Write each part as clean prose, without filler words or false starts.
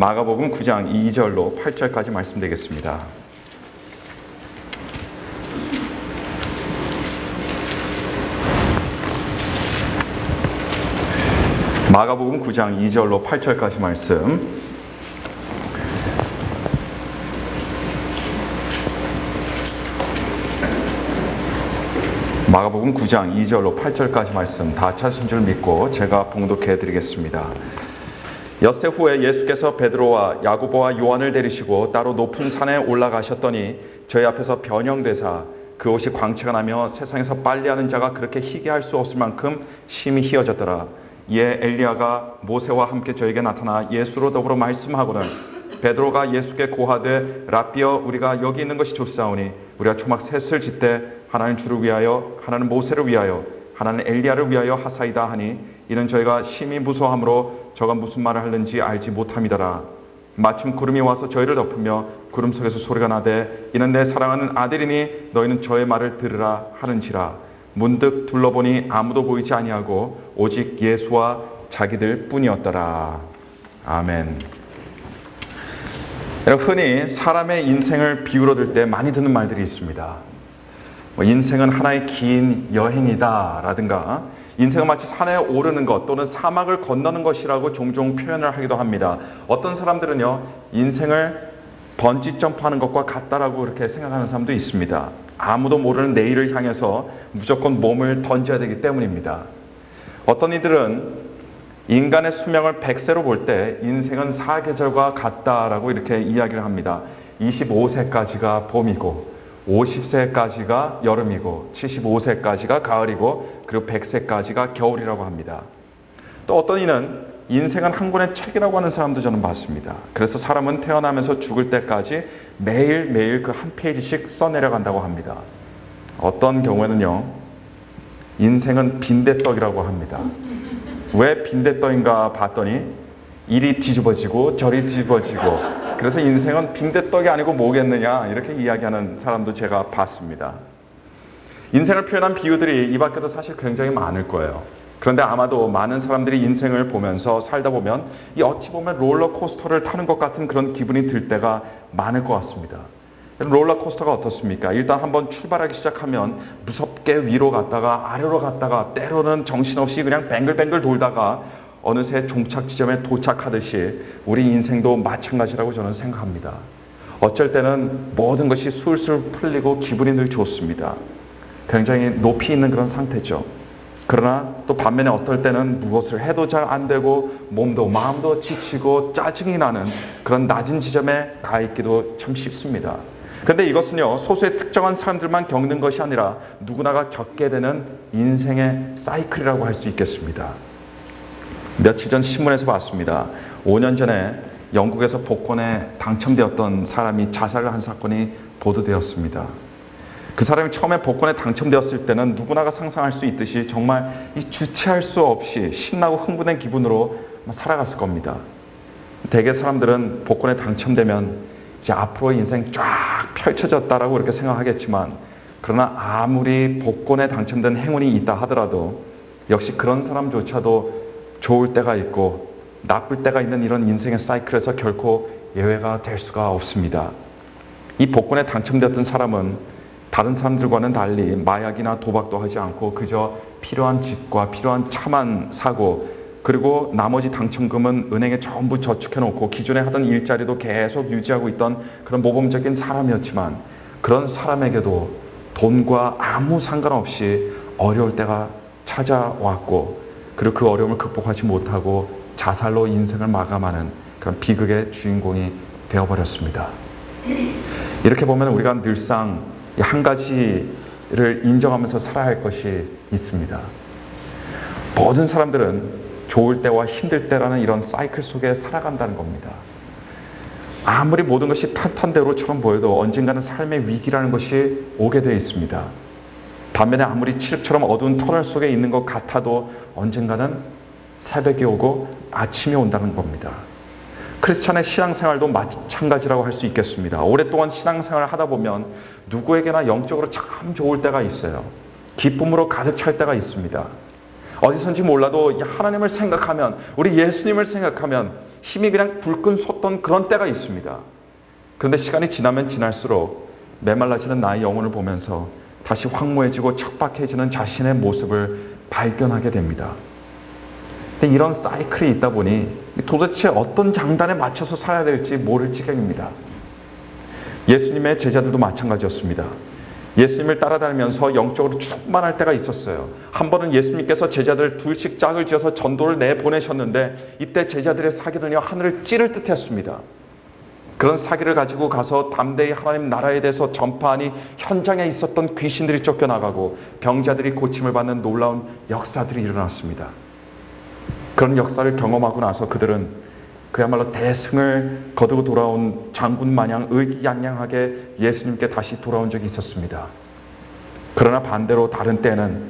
마가복음 9장 2절로 8절까지 말씀드리겠습니다. 마가복음 9장 2절로 8절까지 말씀. 마가복음 9장 2절로 8절까지 말씀 다 찾으신 줄 믿고 제가 봉독해 드리겠습니다. 엿새 후에 예수께서 베드로와 야고보와 요한을 데리시고 따로 높은 산에 올라가셨더니 저희 앞에서 변형되사 그 옷이 광채가 나며 세상에서 빨래하는 자가 그렇게 희게 할 수 없을 만큼 심히 희어졌더라. 이에 엘리야가 모세와 함께 저에게 나타나 예수로 더불어 말씀하고는 베드로가 예수께 고하되 랍비여 우리가 여기 있는 것이 좋사오니 우리가 초막 셋을 짓되 하나는 주를 위하여 하나는 모세를 위하여 하나는 엘리야를 위하여 하사이다 하니 이는 저희가 심히 무서워하므로 저가 무슨 말을 하는지 알지 못함이더라. 마침 구름이 와서 저희를 덮으며 구름 속에서 소리가 나되 이는 내 사랑하는 아들이니 너희는 저의 말을 들으라 하는지라. 문득 둘러보니 아무도 보이지 아니하고 오직 예수와 자기들 뿐이었더라. 아멘. 여러분, 흔히 사람의 인생을 비유로 들 때 많이 듣는 말들이 있습니다. 인생은 하나의 긴 여행이다 라든가 인생은 마치 산에 오르는 것 또는 사막을 건너는 것이라고 종종 표현을 하기도 합니다. 어떤 사람들은요, 인생을 번지 점프하는 것과 같다라고 그렇게 생각하는 사람도 있습니다. 아무도 모르는 내일을 향해서 무조건 몸을 던져야 되기 때문입니다. 어떤 이들은 인간의 수명을 100세로 볼 때 인생은 사계절과 같다라고 이렇게 이야기를 합니다. 25세까지가 봄이고 50세까지가 여름이고 75세까지가 가을이고 그리고 100세까지가 겨울이라고 합니다. 또 어떤 이는 인생은 한 권의 책이라고 하는 사람도 저는 봤습니다. 그래서 사람은 태어나면서 죽을 때까지 매일매일 그 한 페이지씩 써내려간다고 합니다. 어떤 경우에는요, 인생은 빈대떡이라고 합니다. 왜 빈대떡인가 봤더니 이리 뒤집어지고 저리 뒤집어지고 그래서 인생은 빈대떡이 아니고 뭐겠느냐 이렇게 이야기하는 사람도 제가 봤습니다. 인생을 표현한 비유들이 이 밖에도 사실 굉장히 많을 거예요. 그런데 아마도 많은 사람들이 인생을 보면서 살다 보면 이 어찌 보면 롤러코스터를 타는 것 같은 그런 기분이 들 때가 많을 것 같습니다. 롤러코스터가 어떻습니까? 일단 한번 출발하기 시작하면 무섭게 위로 갔다가 아래로 갔다가 때로는 정신없이 그냥 뱅글뱅글 돌다가 어느새 종착 지점에 도착하듯이 우리 인생도 마찬가지라고 저는 생각합니다. 어쩔 때는 모든 것이 술술 풀리고 기분이 늘 좋습니다. 굉장히 높이 있는 그런 상태죠. 그러나 또 반면에 어떨 때는 무엇을 해도 잘 안 되고 몸도 마음도 지치고 짜증이 나는 그런 낮은 지점에 가 있기도 참 쉽습니다. 그런데 이것은요, 소수의 특정한 사람들만 겪는 것이 아니라 누구나가 겪게 되는 인생의 사이클이라고 할 수 있겠습니다. 며칠 전 신문에서 봤습니다. 5년 전에 영국에서 복권에 당첨되었던 사람이 자살을 한 사건이 보도되었습니다. 그 사람이 처음에 복권에 당첨되었을 때는 누구나가 상상할 수 있듯이 정말 이 주체할 수 없이 신나고 흥분된 기분으로 살아갔을 겁니다. 대개 사람들은 복권에 당첨되면 이제 앞으로의 인생 쫙 펼쳐졌다라고 이렇게 생각하겠지만, 그러나 아무리 복권에 당첨된 행운이 있다 하더라도 역시 그런 사람조차도 좋을 때가 있고 나쁠 때가 있는 이런 인생의 사이클에서 결코 예외가 될 수가 없습니다. 이 복권에 당첨되었던 사람은 다른 사람들과는 달리 마약이나 도박도 하지 않고 그저 필요한 집과 필요한 차만 사고, 그리고 나머지 당첨금은 은행에 전부 저축해놓고 기존에 하던 일자리도 계속 유지하고 있던 그런 모범적인 사람이었지만, 그런 사람에게도 돈과 아무 상관없이 어려울 때가 찾아왔고, 그리고 그 어려움을 극복하지 못하고 자살로 인생을 마감하는 그런 비극의 주인공이 되어버렸습니다. 이렇게 보면 우리가 늘상 한 가지를 인정하면서 살아야 할 것이 있습니다. 모든 사람들은 좋을 때와 힘들 때라는 이런 사이클 속에 살아간다는 겁니다. 아무리 모든 것이 탄탄대로처럼 보여도 언젠가는 삶의 위기라는 것이 오게 되어 있습니다. 반면에 아무리 칠흑처럼 어두운 터널 속에 있는 것 같아도 언젠가는 새벽이 오고 아침이 온다는 겁니다. 크리스찬의 신앙생활도 마찬가지라고 할 수 있겠습니다. 오랫동안 신앙생활을 하다 보면 누구에게나 영적으로 참 좋을 때가 있어요. 기쁨으로 가득 찰 때가 있습니다. 어디선지 몰라도 하나님을 생각하면, 우리 예수님을 생각하면 힘이 그냥 불끈 솟던 그런 때가 있습니다. 그런데 시간이 지나면 지날수록 메말라지는 나의 영혼을 보면서 다시 황무해지고 척박해지는 자신의 모습을 발견하게 됩니다. 근데 이런 사이클이 있다 보니 도대체 어떤 장단에 맞춰서 살아야 될지 모를 지경입니다. 예수님의 제자들도 마찬가지였습니다. 예수님을 따라다니면서 영적으로 충만할 때가 있었어요. 한 번은 예수님께서 제자들 둘씩 짝을 지어서 전도를 내보내셨는데 이때 제자들의 사기는요, 하늘을 찌를 듯 했습니다. 그런 사기를 가지고 가서 담대히 하나님 나라에 대해서 전파하니 현장에 있었던 귀신들이 쫓겨나가고 병자들이 고침을 받는 놀라운 역사들이 일어났습니다. 그런 역사를 경험하고 나서 그들은 그야말로 대승을 거두고 돌아온 장군 마냥 의기양양하게 예수님께 다시 돌아온 적이 있었습니다. 그러나 반대로 다른 때는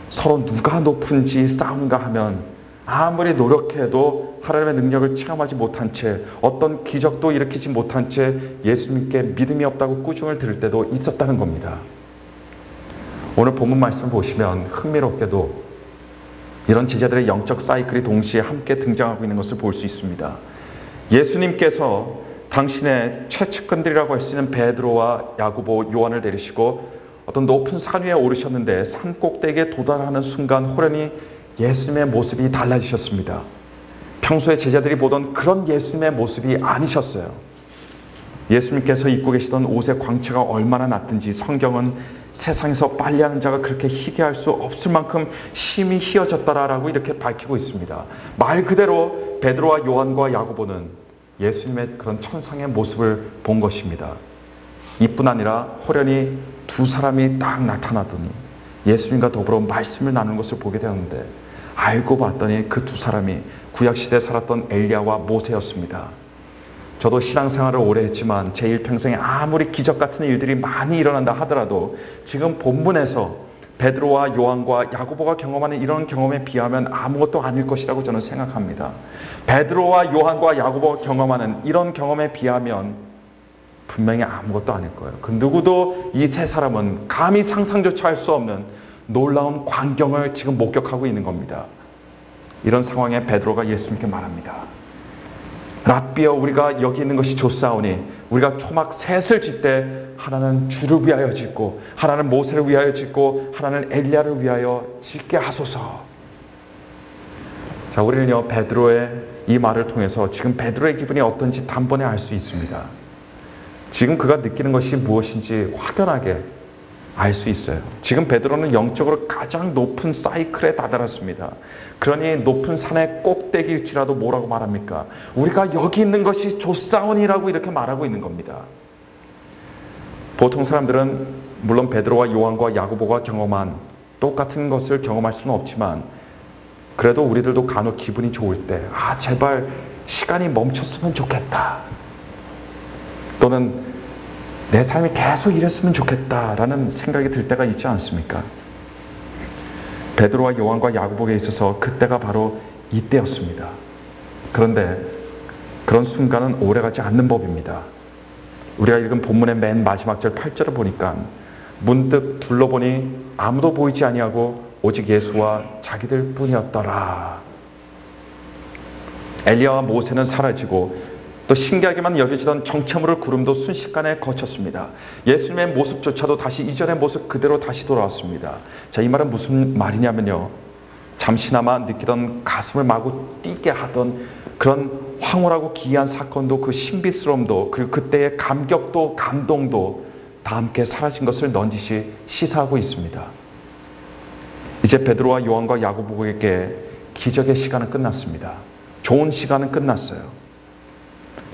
서로 누가 높은지 싸움가 하면 아무리 노력해도 하나님의 능력을 체험하지 못한 채, 어떤 기적도 일으키지 못한 채 예수님께 믿음이 없다고 꾸중을 들을 때도 있었다는 겁니다. 오늘 본문 말씀을 보시면 흥미롭게도 이런 제자들의 영적 사이클이 동시에 함께 등장하고 있는 것을 볼 수 있습니다. 예수님께서 당신의 최측근들이라고 할 수 있는 베드로와 야고보, 요한을 데리시고 어떤 높은 산 위에 오르셨는데 산 꼭대기에 도달하는 순간 호련히 예수님의 모습이 달라지셨습니다. 평소에 제자들이 보던 그런 예수님의 모습이 아니셨어요. 예수님께서 입고 계시던 옷의 광채가 얼마나 났든지 성경은 세상에서 빨래하는 자가 그렇게 희게 할 수 없을 만큼 심히 희어졌다라고 이렇게 밝히고 있습니다. 말 그대로 베드로와 요한과 야고보는 예수님의 그런 천상의 모습을 본 것입니다. 이뿐 아니라 호련히 두 사람이 딱 나타나더니 예수님과 더불어 말씀을 나누는 것을 보게 되었는데 알고 봤더니 그 두 사람이 구약시대에 살았던 엘리야와 모세였습니다. 저도 신앙생활을 오래 했지만 제 일평생에 아무리 기적 같은 일들이 많이 일어난다 하더라도 지금 본문에서 베드로와 요한과 야고보가 경험하는 이런 경험에 비하면 아무것도 아닐 것이라고 저는 생각합니다. 베드로와 요한과 야고보가 경험하는 이런 경험에 비하면 분명히 아무것도 아닐 거예요. 그 누구도 이 세 사람은 감히 상상조차 할 수 없는 놀라운 광경을 지금 목격하고 있는 겁니다. 이런 상황에 베드로가 예수님께 말합니다. 랍비여, 우리가 여기 있는 것이 좋사오니 우리가 초막 셋을 짓 때 하나는 주를 위하여 짓고 하나는 모세를 위하여 짓고 하나는 엘리야를 위하여 짓게 하소서. 자, 우리는요 베드로의 이 말을 통해서 지금 베드로의 기분이 어떤지 단번에 알 수 있습니다. 지금 그가 느끼는 것이 무엇인지 확연하게 알 수 있어요. 지금 베드로는 영적으로 가장 높은 사이클에 다다랐습니다. 그러니 높은 산의 꼭대기일지라도 뭐라고 말합니까? 우리가 여기 있는 것이 좋사오니라고 이렇게 말하고 있는 겁니다. 보통 사람들은 물론 베드로와 요한과 야고보가 경험한 똑같은 것을 경험할 수는 없지만 그래도 우리들도 간혹 기분이 좋을 때 제발 시간이 멈췄으면 좋겠다, 또는 내 삶이 계속 이랬으면 좋겠다라는 생각이 들 때가 있지 않습니까? 베드로와 요한과 야고보에 있어서 그때가 바로 이때였습니다. 그런데 그런 순간은 오래가지 않는 법입니다. 우리가 읽은 본문의 맨 마지막 절 8절을 보니까 문득 둘러보니 아무도 보이지 아니하고 오직 예수와 자기들 뿐이었더라. 엘리야와 모세는 사라지고 또 신기하게만 여겨지던 정체모를 구름도 순식간에 거쳤습니다. 예수님의 모습조차도 다시 이전의 모습 그대로 다시 돌아왔습니다. 자, 이 말은 무슨 말이냐면요, 잠시나마 느끼던 가슴을 마구 뛰게 하던 그런 황홀하고 기이한 사건도, 그 신비스러움도, 그리고 그때의 감격도 감동도 다 함께 사라진 것을 넌지시 시사하고 있습니다. 이제 베드로와 요한과 야고보에게 기적의 시간은 끝났습니다. 좋은 시간은 끝났어요.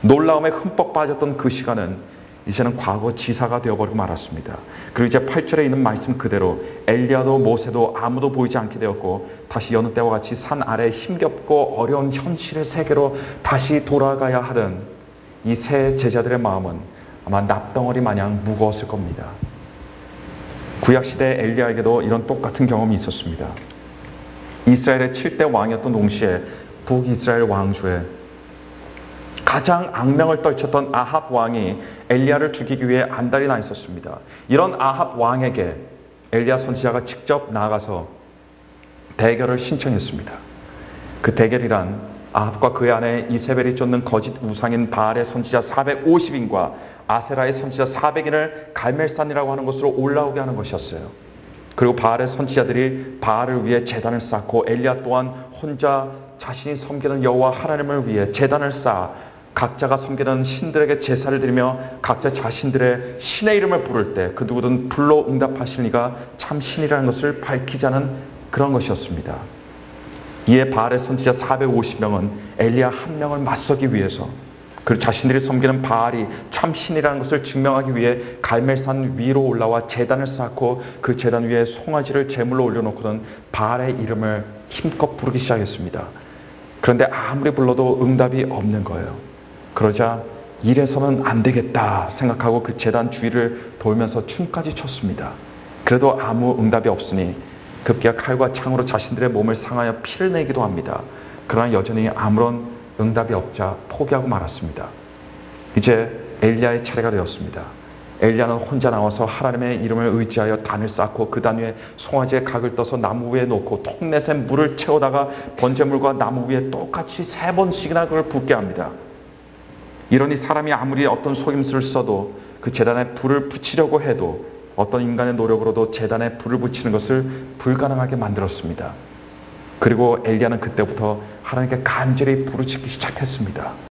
놀라움에 흠뻑 빠졌던 그 시간은 이제는 과거 지사가 되어버리고 말았습니다. 그리고 이제 8절에 있는 말씀 그대로 엘리야도 모세도 아무도 보이지 않게 되었고 다시 여느 때와 같이 산 아래 힘겹고 어려운 현실의 세계로 다시 돌아가야 하는 이 세 제자들의 마음은 아마 납덩어리 마냥 무거웠을 겁니다. 구약시대 엘리야에게도 이런 똑같은 경험이 있었습니다. 이스라엘의 7대 왕이었던 동시에 북이스라엘 왕조에 가장 악명을 떨쳤던 아합 왕이 엘리야를 죽이기 위해 안달이 나 있었습니다. 이런 아합 왕에게 엘리야 선지자가 직접 나아가서 대결을 신청했습니다. 그 대결이란 아합과 그의 아내 이세벨이 쫓는 거짓 우상인 바알의 선지자 450인과 아세라의 선지자 400인을 갈멜산이라고 하는 곳으로 올라오게 하는 것이었어요. 그리고 바알의 선지자들이 바알을 위해 제단을 쌓고 엘리야 또한 혼자 자신이 섬기는 여호와 하나님을 위해 제단을 쌓아 각자가 섬기는 신들에게 제사를 드리며 각자 자신들의 신의 이름을 부를 때 그 누구든 불로 응답하시는 이가 참 신이라는 것을 밝히자는 그런 것이었습니다. 이에 바알의 선지자 450명은 엘리야 한 명을 맞서기 위해서 그 자신들이 섬기는 바알이 참 신이라는 것을 증명하기 위해 갈멜산 위로 올라와 제단을 쌓고 그 제단 위에 송아지를 제물로 올려놓고는 바알의 이름을 힘껏 부르기 시작했습니다. 그런데 아무리 불러도 응답이 없는 거예요. 그러자 이래서는 안 되겠다 생각하고 그 제단 주위를 돌면서 춤까지 췄습니다. 그래도 아무 응답이 없으니 급기야 칼과 창으로 자신들의 몸을 상하여 피를 내기도 합니다. 그러나 여전히 아무런 응답이 없자 포기하고 말았습니다. 이제 엘리야의 차례가 되었습니다. 엘리야는 혼자 나와서 하나님의 이름을 의지하여 단을 쌓고 그 단 위에 송아지의 각을 떠서 나무 위에 놓고 통넷에 물을 채우다가 번제물과 나무 위에 똑같이 3번씩이나 그걸 붓게 합니다. 이러니 사람이 아무리 어떤 속임수를 써도 그 제단에 불을 붙이려고 해도 어떤 인간의 노력으로도 제단에 불을 붙이는 것을 불가능하게 만들었습니다. 그리고 엘리야는 그때부터 하나님께 간절히 부르짖기 시작했습니다.